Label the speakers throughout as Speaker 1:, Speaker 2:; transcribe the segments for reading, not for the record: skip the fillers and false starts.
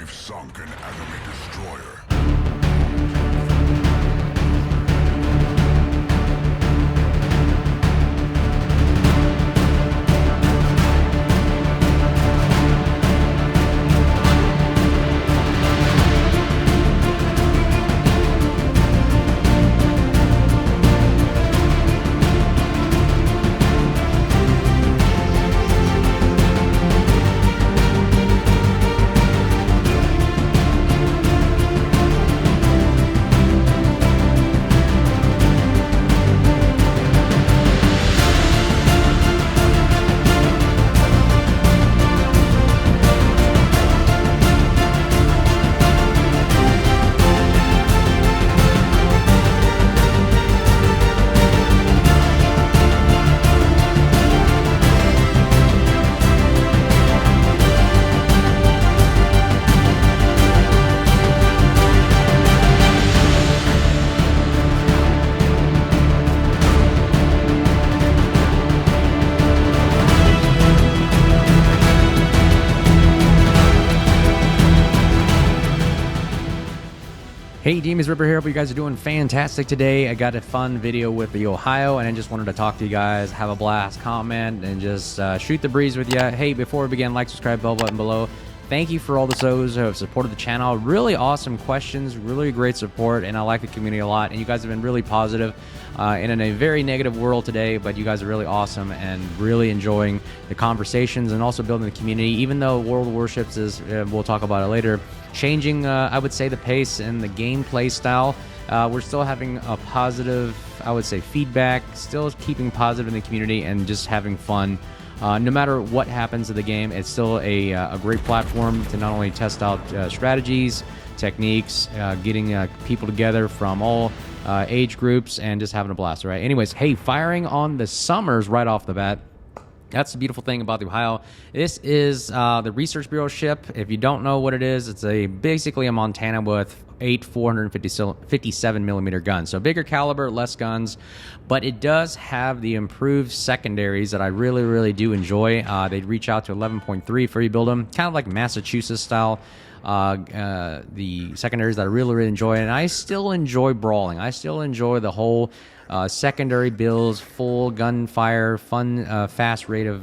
Speaker 1: We've sunk an enemy destroyer.
Speaker 2: Hey, Demons Ripper here. Hope you guys are doing fantastic today. I got a fun video with the Ohio, and I just wanted to talk to you guys, have a blast, comment, and just shoot the breeze with you. Hey, before we begin, like, subscribe, bell button below. Thank you for all those who have supported the channel. Really awesome questions, really great support, and I like the community a lot. And you guys have been really positive in a very negative world today, but you guys are really awesome and really enjoying the conversations and also building the community. Even though World Warships is, we'll talk about it later, changing, I would say, the pace and the gameplay style. We're still having a positive, I would say, feedback, still keeping positive in the community and just having fun. No matter what happens to the game, it's still a great platform to not only test out strategies, techniques, getting people together from all age groups, and just having a blast, all right? Anyways, hey, firing on the Summers right off the bat. That's the beautiful thing about the Ohio. This is the Research Bureau ship. If you don't know what it is, it's basically a Montana with 8 457 millimeter guns. So bigger caliber, less guns, but it does have the improved secondaries that I really, really do enjoy. They reach out to 11.3 for you build them, kind of like Massachusetts style. The secondaries that I really, really enjoy, and I still enjoy brawling. I still enjoy the whole secondary builds, full gunfire, fun, fast rate of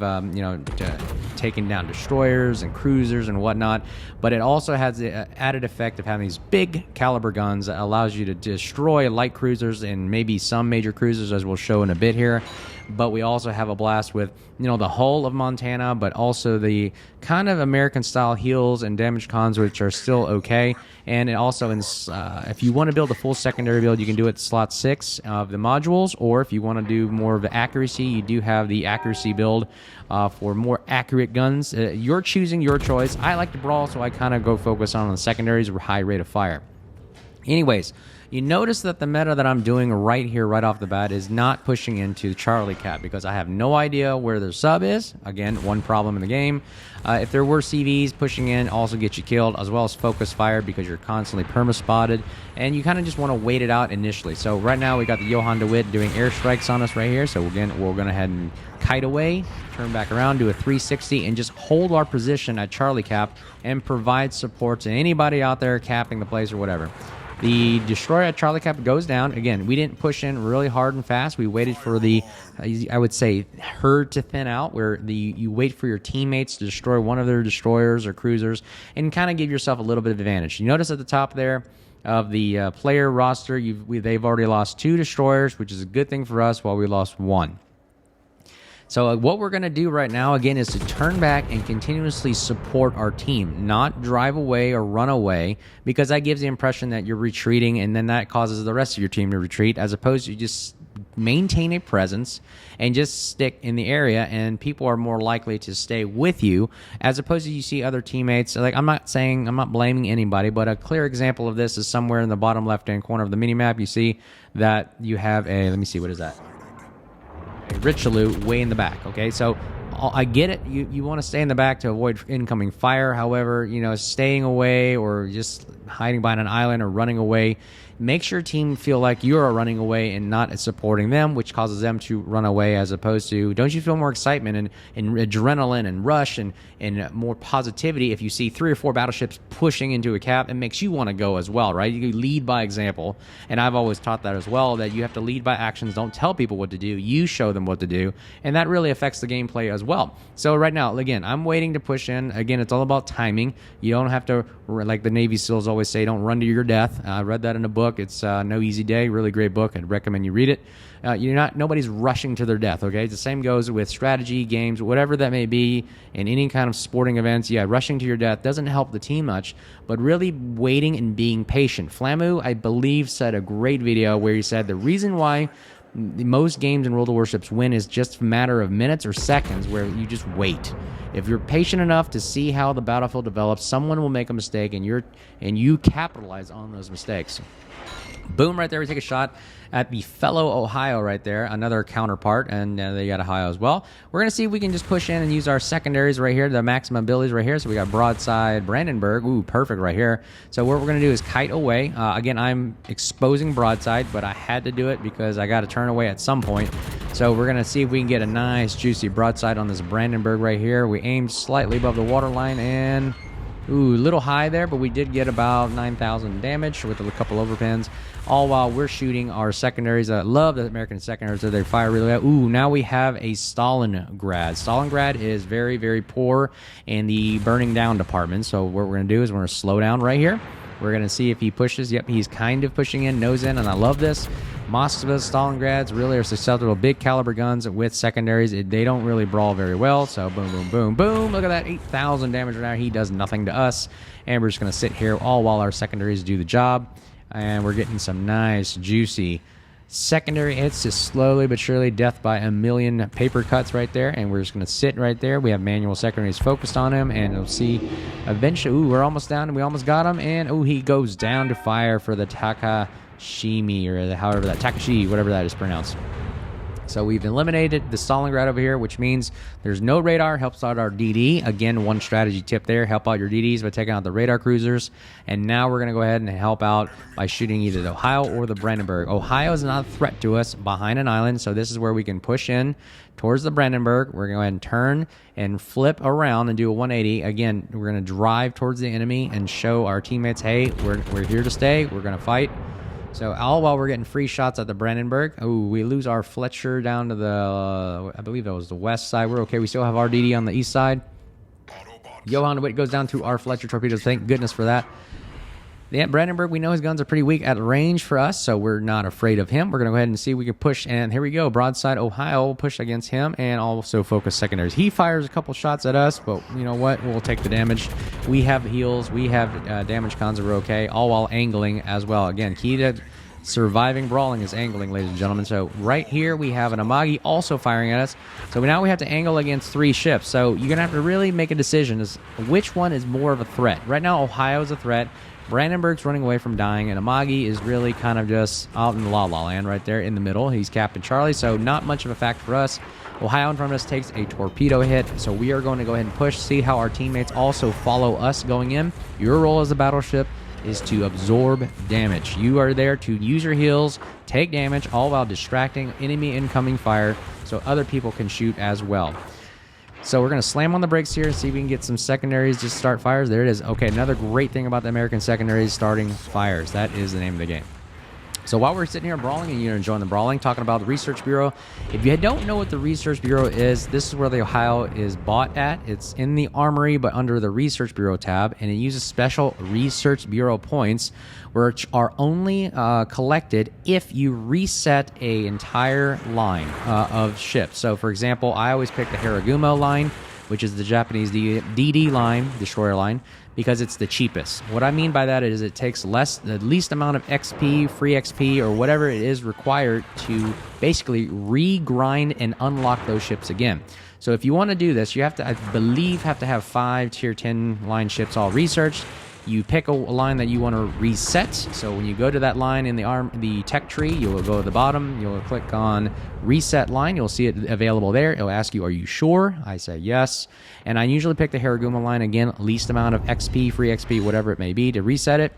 Speaker 2: taking down destroyers and cruisers and whatnot. But it also has the added effect of having these big caliber guns that allows you to destroy light cruisers and maybe some major cruisers, as we'll show in a bit here. But we also have a blast with, the hull of Montana, but also the kind of American-style heals and damage cons, which are still okay. And it also, if you want to build a full secondary build, you can do it slot 6 of the modules, or if you want to do more of the accuracy, you do have the accuracy build for more accurate guns. You're choosing your choice. I like to brawl, so I kind of go focus on the secondaries or high rate of fire. Anyways, you notice that the meta that I'm doing right here, right off the bat, is not pushing into Charlie Cap because I have no idea where their sub is. Again, one problem in the game. If there were CVs, pushing in also gets you killed, as well as focus fire because you're constantly perma-spotted, and you kind of just want to wait it out initially. So right now we got the Johan DeWitt doing airstrikes on us right here. So again, we're going to head and kite away, turn back around, do a 360, and just hold our position at Charlie Cap and provide support to anybody out there capping the place or whatever. The destroyer at Charlie Cap goes down. Again, we didn't push in really hard and fast. We waited for the, I would say, herd to thin out, where you wait for your teammates to destroy one of their destroyers or cruisers and kind of give yourself a little bit of advantage. You notice at the top there of the player roster, they've already lost 2 destroyers, which is a good thing for us, while we lost 1. So what we're going to do right now, again, is to turn back and continuously support our team, not drive away or run away, because that gives the impression that you're retreating, and then that causes the rest of your team to retreat, as opposed to just maintain a presence and just stick in the area, and people are more likely to stay with you, as opposed to you see other teammates. Like, I'm not blaming anybody, but a clear example of this is somewhere in the bottom left-hand corner of the minimap. You see that you have a, let me see, what is that? A Richelieu way in the back. Okay, so I get it. You want to stay in the back to avoid incoming fire. However, staying away or just hiding behind an island or running away, makes your team feel like you're running away and not supporting them, which causes them to run away, as opposed to, don't you feel more excitement and adrenaline and rush and more positivity if you see 3 or 4 battleships pushing into a cap? It makes you want to go as well, right? You lead by example, and I've always taught that as well, that you have to lead by actions. Don't tell people what to do, you show them what to do, and that really affects the gameplay as well. So right now, again, I'm waiting to push in. Again, it's all about timing. You don't have to, like the Navy SEALs always say, don't run to your death. I read that in a book. It's No Easy Day, really great book. I'd recommend you read it. Nobody's rushing to their death, okay? The same goes with strategy games, whatever that may be, in any kind of sporting events. Yeah, rushing to your death doesn't help the team much, but really waiting and being patient. Flamu, I believe, said a great video where he said the reason why most games in World of Warships win is just a matter of minutes or seconds, where you just wait. If you're patient enough to see how the battlefield develops, someone will make a mistake, and you capitalize on those mistakes. Boom, right there, we take a shot at the fellow Ohio right there, another counterpart, and they got Ohio as well. We're going to see if we can just push in and use our secondaries right here, the maximum abilities right here. So we got broadside Brandenburg, ooh, perfect right here. So what we're going to do is kite away. Again, I'm exposing broadside, but I had to do it because I got to turn away at some point. So we're going to see if we can get a nice, juicy broadside on this Brandenburg right here. We aimed slightly above the waterline, and ooh, a little high there, but we did get about 9,000 damage with a couple overpins, all while we're shooting our secondaries. I love the American secondaries, so they fire really well. Ooh, now we have a Stalingrad. Stalingrad is very, very poor in the burning down department, so what we're going to do is we're going to slow down right here. We're going to see if he pushes. Yep, he's kind of pushing in, nose in, and I love this. Moskva's, Stalingrads really are susceptible to big caliber guns with secondaries. They don't really brawl very well, so boom, boom, boom, boom. Look at that, 8,000 damage right now. He does nothing to us, and we're just going to sit here all while our secondaries do the job, and we're getting some nice, juicy secondary hits, just slowly but surely, death by a million paper cuts right there, and we're just going to sit right there. We have manual secondaries focused on him, and you'll see eventually, ooh, we're almost down, and we almost got him, and ooh, he goes down to fire for the Takashimi, or however that, Takashi, whatever that is pronounced. So we've eliminated the Stalingrad over here, which means there's no radar, helps out our DD. Again, one strategy tip there, help out your DDs by taking out the radar cruisers. And now we're going to go ahead and help out by shooting either the Ohio or the Brandenburg. Ohio is not a threat to us behind an island, so this is where we can push in towards the Brandenburg. We're going to go ahead and turn and flip around and do a 180. Again, we're going to drive towards the enemy and show our teammates, hey, we're here to stay, we're going to fight. So all while we're getting free shots at the Brandenburg. Oh, we lose our Fletcher down to the, I believe that was the west side. We're okay. We still have RDD on the east side. Johan Witt goes down to our Fletcher torpedoes. Thank goodness for that. Yeah, Brandenburg, we know his guns are pretty weak at range for us, so we're not afraid of him. We're going to go ahead and see if we can push, and here we go. Broadside Ohio will push against him and also focus secondaries. He fires a couple shots at us, but you know what? We'll take the damage. We have heals. We have damage cons that are okay, all while angling as well. Again, key to surviving brawling is angling, ladies and gentlemen. So right here we have an Amagi also firing at us. So now we have to angle against 3 ships. So you're going to have to really make a decision as which one is more of a threat. Right now, Ohio is a threat. Brandenburg's running away from dying, and Amagi is really kind of just out in La La Land right there in the middle. He's Captain Charlie, so not much of a fact for us. Ohio in front of us takes a torpedo hit, so we are going to go ahead and push, see how our teammates also follow us going in. Your role as a battleship is to absorb damage. You are there to use your heals, take damage, all while distracting enemy incoming fire so other people can shoot as well. So we're going to slam on the brakes here and see if we can get some secondaries to start fires. There it is. Okay, another great thing about the American secondaries, starting fires. That is the name of the game. So while we're sitting here brawling and you're enjoying the brawling, talking about the Research Bureau, if you don't know what the Research Bureau is, this is where the Ohio is bought at. It's in the Armory, but under the Research Bureau tab, and it uses special Research Bureau points, which are only collected if you reset a entire line of ships. So, for example, I always pick the Haragumo line, which is the Japanese DD line, destroyer line, because it's the cheapest. What I mean by that is it takes the least amount of XP, free XP, or whatever it is required to basically re-grind and unlock those ships again. So if you want to do this, you have to, I believe, have to have 5 tier 10 line ships all researched. You pick a line that you want to reset. So when you go to that line in the tech tree, you'll go to the bottom, you'll click on reset line, you'll see it available there. It'll ask you, are you sure? I say yes. And I usually pick the Haragumo line again, least amount of XP, free XP, whatever it may be, to reset it.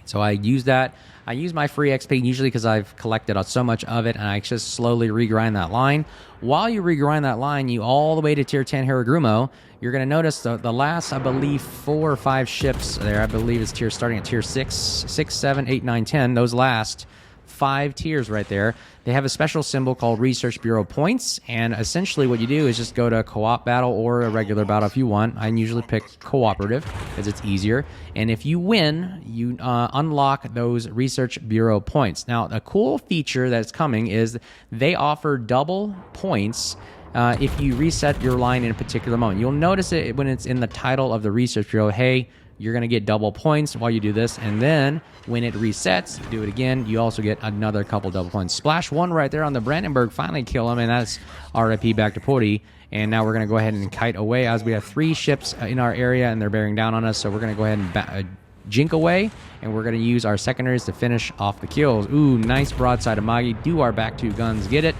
Speaker 2: So I use that. I use my free XP usually because I've collected so much of it, and I just slowly regrind that line. While you regrind that line, you all the way to tier 10 Haragumo, you're going to notice the last, I believe, 4 or 5 ships there. I believe it's starting at tier 6, 7, 8, 9, 10. Those last 5 tiers right there, they have a special symbol called Research Bureau points, and essentially what you do is just go to co-op battle or a regular battle if you want. I usually pick cooperative because it's easier, and if you win, you unlock those Research Bureau points. Now, a cool feature that's coming is they offer double points if you reset your line in a particular moment. You'll notice it when it's in the title of the Research Bureau. Hey, you're going to get double points while you do this, and then when it resets, do it again, you also get another couple double points. Splash 1 right there on the Brandenburg, finally kill him, and that's RIP back to Pori. And now we're going to go ahead and kite away as we have 3 ships in our area, and they're bearing down on us, so we're going to go ahead and jink away, and we're going to use our secondaries to finish off the kills. Ooh, nice broadside of Magi. Do our back 2 guns get it?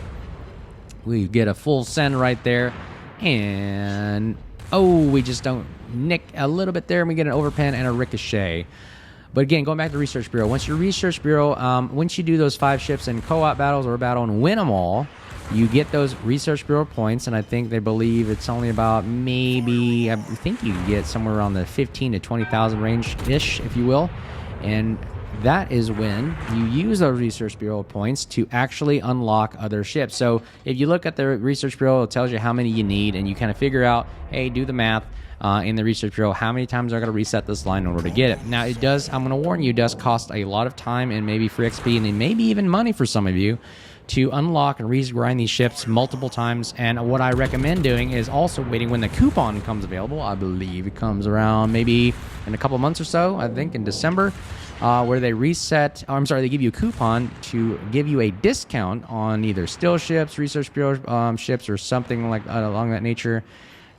Speaker 2: We get a full send right there, and oh, we just don't nick a little bit there, and we get an overpen and a ricochet. But again, going back to Research Bureau, once your Research Bureau, once you do those 5 ships in co-op battles or a battle and win them all, you get those Research Bureau points, and I think they believe it's only about maybe, I think you get somewhere around the 15 to 20,000 range-ish, if you will. And that is when you use those Research Bureau points to actually unlock other ships. So if you look at the Research Bureau, it tells you how many you need, and you kind of figure out, hey, do the math in the Research Bureau, how many times I got to reset this line in order to get it. Now, it does, I'm going to warn you, it does cost a lot of time and maybe free XP and maybe even money for some of you to unlock and regrind these ships multiple times. And what I recommend doing is also waiting when the coupon comes available. I believe it comes around maybe in a couple months or so, I think in December, where they reset, they give you a coupon to give you a discount on either steel ships, Research Bureau ships, or something like along that nature.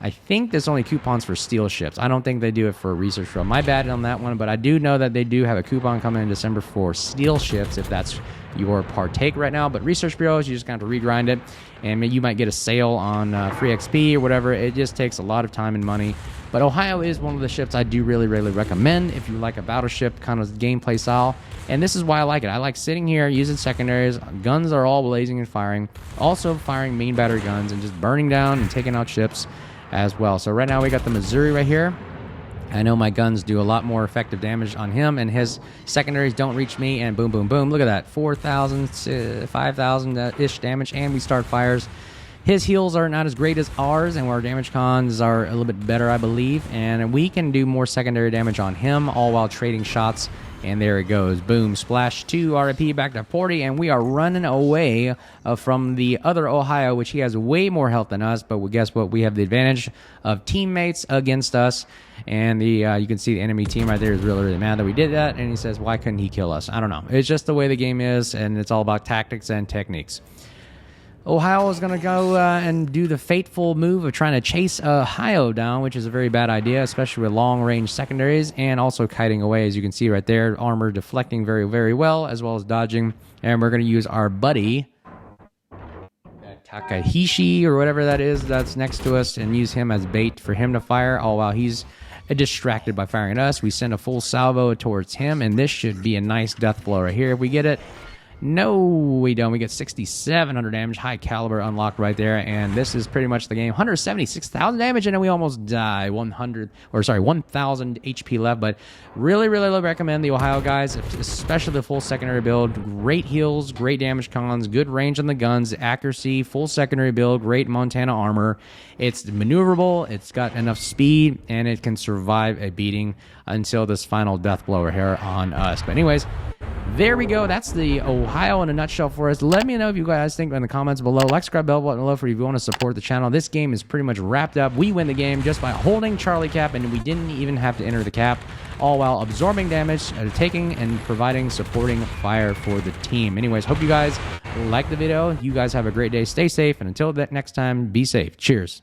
Speaker 2: I think there's only coupons for steel ships. I don't think they do it for Research Bureau. My bad on that one, but I do know that they do have a coupon coming in December for steel ships, if that's your partake right now. But Research Bureaus, you just got to regrind it, and you might get a sale on free XP or whatever. It just takes a lot of time and money. But Ohio is one of the ships I do really, really recommend if you like a battleship kind of gameplay style. And this is why I like it. I like sitting here using secondaries. Guns are all blazing and firing. Also firing main battery guns and just burning down and taking out ships as well. So right now we got the Missouri right here. I know my guns do a lot more effective damage on him, and his secondaries don't reach me, and boom, boom, boom. Look at that, 4,000, 5,000-ish damage, and we start fires. His heals are not as great as ours, and our damage cons are a little bit better, I believe, and we can do more secondary damage on him, all while trading shots. And there it goes. Boom. Splash 2 RIP back to 40. And we are running away from the other Ohio, which he has way more health than us. But guess what? We have the advantage of teammates against us. And you can see the enemy team right there is really, really mad that we did that. And he says, why couldn't he kill us? I don't know. It's just the way the game is. And it's all about tactics and techniques. Ohio is going to go and do the fateful move of trying to chase Ohio down, which is a very bad idea, especially with long-range secondaries, and also kiting away, as you can see right there. Armor deflecting very, very well, as well as dodging. And we're going to use our buddy, Takahishi, or whatever that is, that's next to us, and use him as bait for him to fire, all while he's distracted by firing at us. We send a full salvo towards him, and this should be a nice death blow right here if we get it. No, we don't. We get 6,700 damage, high caliber unlocked right there, and this is pretty much the game. 176,000 damage, and then we almost die. 1,000 HP left, but really, really recommend the Ohio guys, especially the full secondary build. Great heals, great damage cons, good range on the guns, accuracy, full secondary build, great Montana armor. It's maneuverable, it's got enough speed, and it can survive a beating until this final death blower here on us. But anyways, there we go. That's the Ohio in a nutshell for us. Let me know if you guys think in the comments below. Like, subscribe, bell button below for if you want to support the channel. This game is pretty much wrapped up. We win the game just by holding Charlie Cap, and we didn't even have to enter the cap, all while absorbing damage, taking and providing supporting fire for the team. Anyways, hope you guys like the video. You guys have a great day. Stay safe, and until that next time, be safe. Cheers.